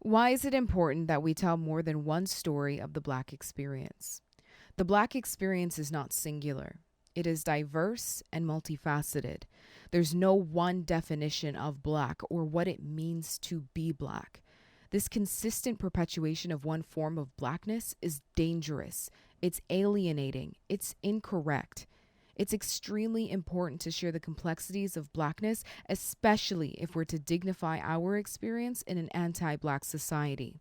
Why is it important that we tell more than one story of the Black experience? The Black experience is not singular. It is diverse and multifaceted. There's no one definition of Black or what it means to be Black. This consistent perpetuation of one form of Blackness is dangerous. It's alienating. It's incorrect. It's extremely important to share the complexities of Blackness, especially if we're to dignify our experience in an anti-Black society.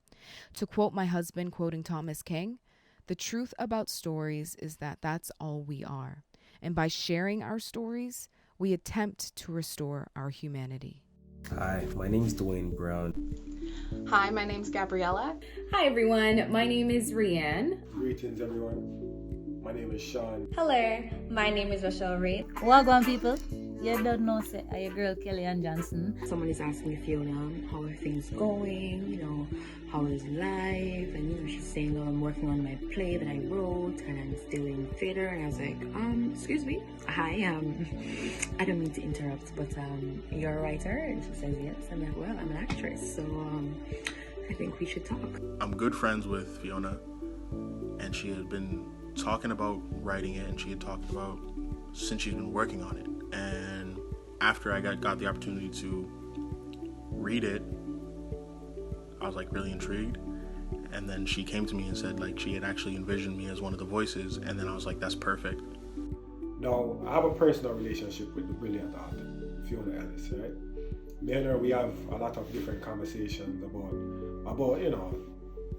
To quote my husband, quoting Thomas King, the truth about stories is that that's all we are. And by sharing our stories, we attempt to restore our humanity. Hi, my name is Dwayne Brown. Hi, my name's Gabriella. Hi everyone, my name is Rianne. Greetings everyone. My name is Sean. Hello, my name is Rochelle Reed. Wagwan people, you don't know say are your girl Kelly and Johnson. Someone is asking me, Fiona, how are things going? How is life? And she's saying, I'm working on my play that I wrote and I'm still in theater. And I was like, excuse me. Hi, I don't mean to interrupt, but you're a writer? And she says yes. I'm like, well, I'm an actress, so I think we should talk. I'm good friends with Fiona, and she had been talking about writing it, and she had talked about since she's been working on it. And after I got the opportunity to read it, I was like really intrigued. And then she came to me and said like she had actually envisioned me as one of the voices, and then I was like, that's perfect. Now, I have a personal relationship with the brilliant author, Fiona Ellis, right? Me and her, we have a lot of different conversations about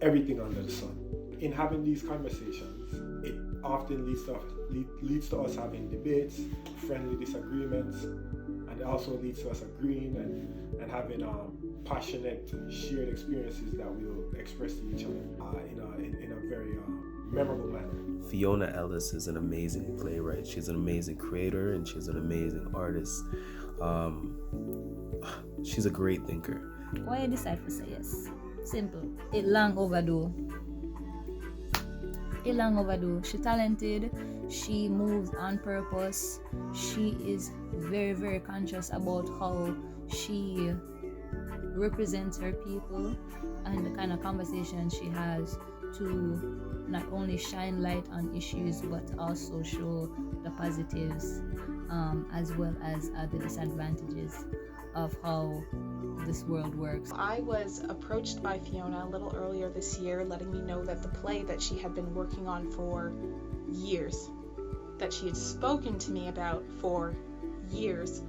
everything under the sun. In having these conversations, it often leads to us having debates, friendly disagreements, and it also leads to us agreeing and having passionate, shared experiences that we'll express to each other in a very memorable manner. Fiona Ellis is an amazing playwright. She's an amazing creator and she's an amazing artist. She's a great thinker. Why you decide to say yes? Simple. It long overdue. She talented. She moves on purpose. She is very, very conscious about how she represents her people and the kind of conversation she has to not only shine light on issues but also show the positives as well as the disadvantages of how this world works. I was approached by Fiona a little earlier this year, letting me know that the play that she had been working on for years, that she had spoken to me about for years,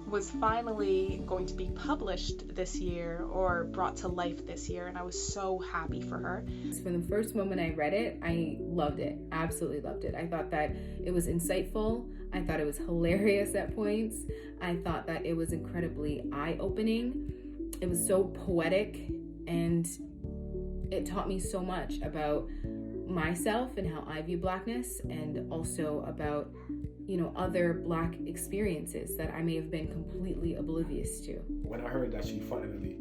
was finally going to be published this year or brought to life this year, and I was so happy for her. From the first moment I read it, I loved it, absolutely loved it. I thought that it was insightful. I thought it was hilarious at points. I thought that it was incredibly eye-opening. It was so poetic, and it taught me so much about myself and how I view Blackness, and also about other Black experiences that I may have been completely oblivious to. When I heard that she finally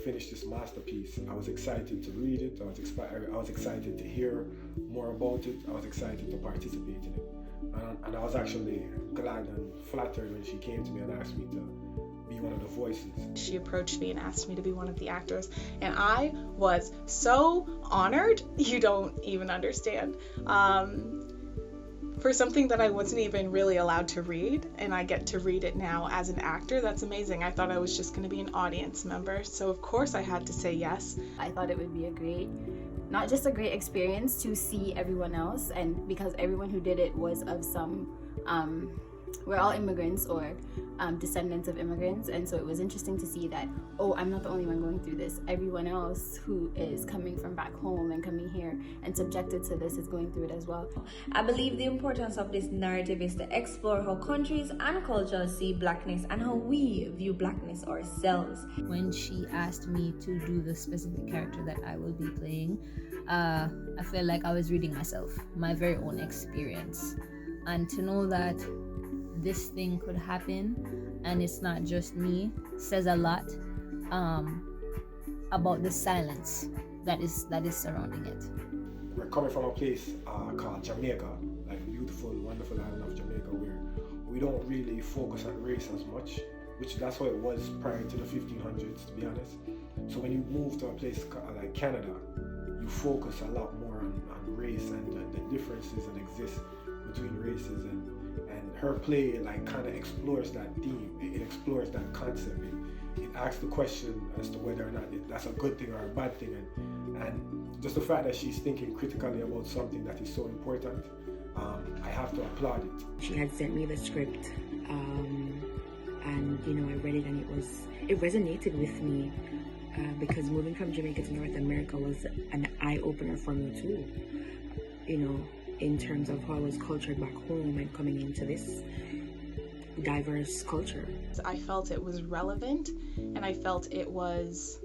finished this masterpiece, I was excited to read it. I was excited to hear more about it. I was excited to participate in it. And I was actually glad and flattered when she came to me and asked me to be one of the voices. She approached me and asked me to be one of the actors, and I was so honored. You don't even understand. For something that I wasn't even really allowed to read, and I get to read it now as an actor, that's amazing. I thought I was just going to be an audience member, so of course I had to say yes. I thought it would be not just a great experience to see everyone else, and because everyone who did it was of some, we're all immigrants or descendants of immigrants, and so it was interesting to see that, I'm not the only one going through this. Everyone else who is coming from back home and coming here and subjected to this is going through it as well. I believe the importance of this narrative is to explore how countries and cultures see Blackness and how we view Blackness ourselves. When she asked me to do the specific character that I will be playing, I felt like I was reading myself, my very own experience. And to know that this thing could happen and it's not just me says a lot about the silence that is surrounding it. We're coming from a place called Jamaica, like beautiful, wonderful island of Jamaica, where we don't really focus on race as much, which that's how it was prior to the 1500s, to be honest. So when you move to a place like Canada, you focus a lot more on race and the differences that exist between races, and her play like kind of explores that theme. It explores that concept. It asks the question as to whether or not that's a good thing or a bad thing, and just the fact that she's thinking critically about something that is so important, I have to applaud it. She had sent me the script, and I read it, and it resonated with me because moving from Jamaica to North America was an eye-opener for me too. In terms of how I was cultured back home and coming into this diverse culture. I felt it was relevant, and I felt it was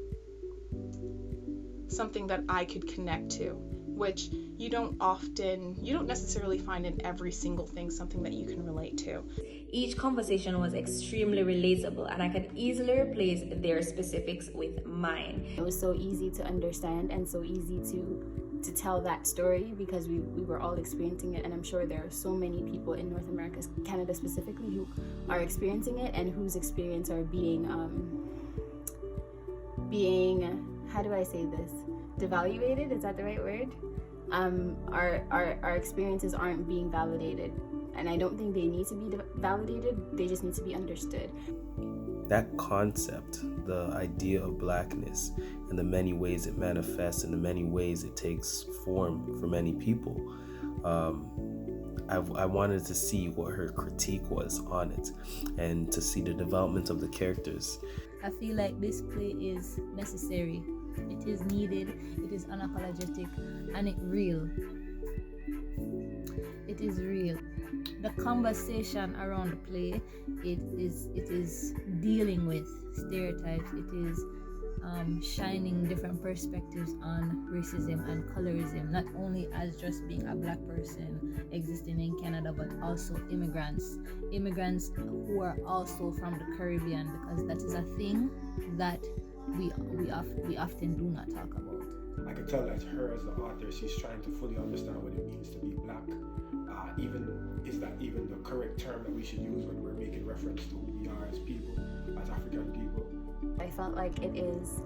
something that I could connect to, which you don't necessarily find in every single thing something that you can relate to. Each conversation was extremely relatable, and I could easily replace their specifics with mine. It was so easy to understand and so easy to tell that story because we were all experiencing it, and I'm sure there are so many people in North America, Canada specifically, who are experiencing it and whose experience are being how do I say this? Devaluated? Is that the right word? Our experiences aren't being validated, and I don't think they need to be validated. They just need to be understood. That concept, the idea of blackness, and the many ways it manifests, and the many ways it takes form for many people, I wanted to see what her critique was on it, and to see the development of the characters. I feel like this play is necessary. It is needed, it is unapologetic, and it is real. The conversation around the play, it is dealing with stereotypes. It is shining different perspectives on racism and colorism, not only as just being a black person existing in Canada, but also immigrants who are also from the Caribbean, because that is a thing that we often do not talk about. I can tell that her as the author, she's trying to fully understand what it means to be black. Is that even the correct term that we should use when we're making reference to who we are as people, as African people? I felt like it is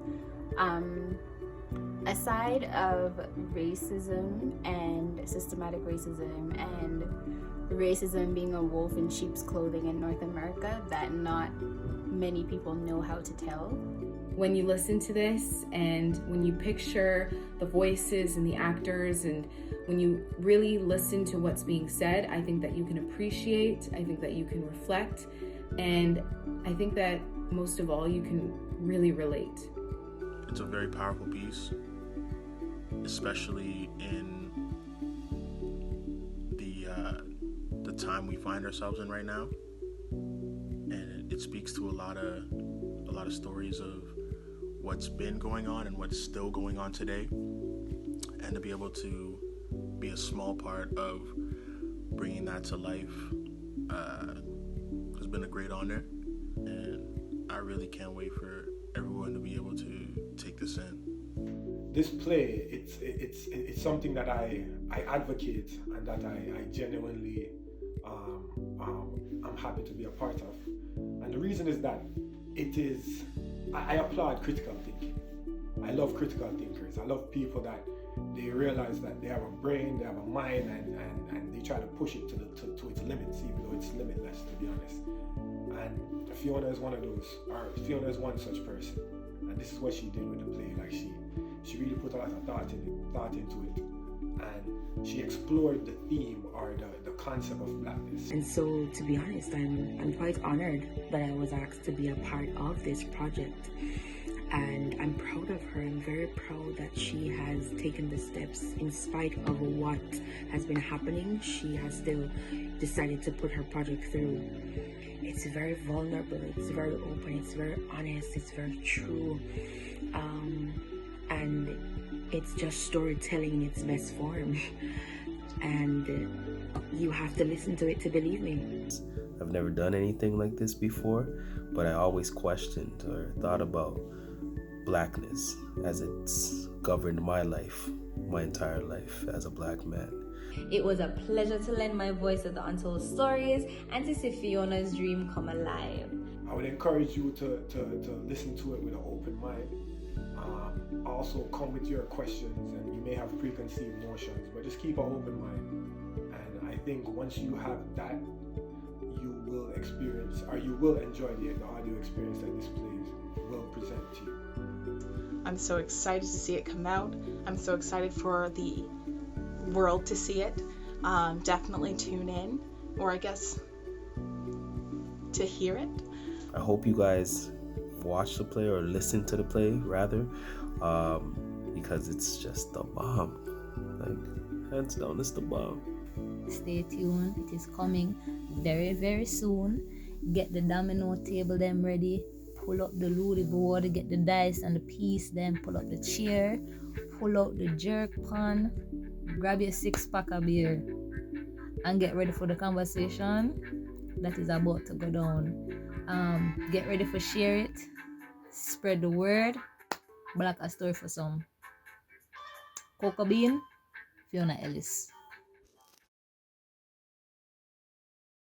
a side of racism and systematic racism and racism being a wolf in sheep's clothing in North America that not many people know how to tell. When you listen to this and when you picture the voices and the actors, and when you really listen to what's being said, I think that you can appreciate, I think that you can reflect, and I think that most of all, you can really relate. It's a very powerful piece, especially in the time we find ourselves in right now, and it speaks to a lot of stories of what's been going on and what's still going on today, and to be able to be a small part of bringing that to life has been a great honor, and I really can't wait for everyone to be able to take this in. This play, it's something that I advocate and that I genuinely I'm happy to be a part of. And the reason is that I applaud critical thinking. I love critical thinkers. I love people that they realize that they have a brain, they have a mind, and they try to push it to its limits, even though it's limitless, to be honest. And Fiona is one of those, or Fiona is one such person. And this is what she did with the play. Like she really put a lot of thought into it. And she explored the theme or the concept of blackness. And so, to be honest, I'm quite honored that I was asked to be a part of this project. And I'm proud of her. I'm very proud that she has taken the steps in spite of what has been happening. She has still decided to put her project through. It's very vulnerable, it's very open, it's very honest, it's very true. And it's just storytelling in its best form. And you have to listen to it to believe me. I've never done anything like this before, but I always questioned or thought about blackness as it's governed my life, my entire life as a black man. It was a pleasure to lend my voice to the untold stories and to see Fiona's dream come alive. I would encourage you to listen to it with an open mind. also come with your questions, and you may have preconceived notions, but just keep an open mind. And I think once you have that, you will experience, or you will enjoy the audio experience that this plays will present to you. I'm so excited to see it come out. I'm so excited for the world to see it. Definitely tune in, or I guess to hear it. I hope you guys watch the play, or listen to the play rather, because it's just the bomb. Like, hands down, it's the bomb. Stay tuned. It is coming very, very soon. Get the domino table them ready. Pull up the Ludi board. Get the dice and the piece. Then pull up the chair. Pull out the jerk pan. Grab your 6-pack of beer. And get ready for the conversation that is about to go down. Get ready for share it. Spread the word. Black a story for some. Kohco Bein, Fiona Ellis.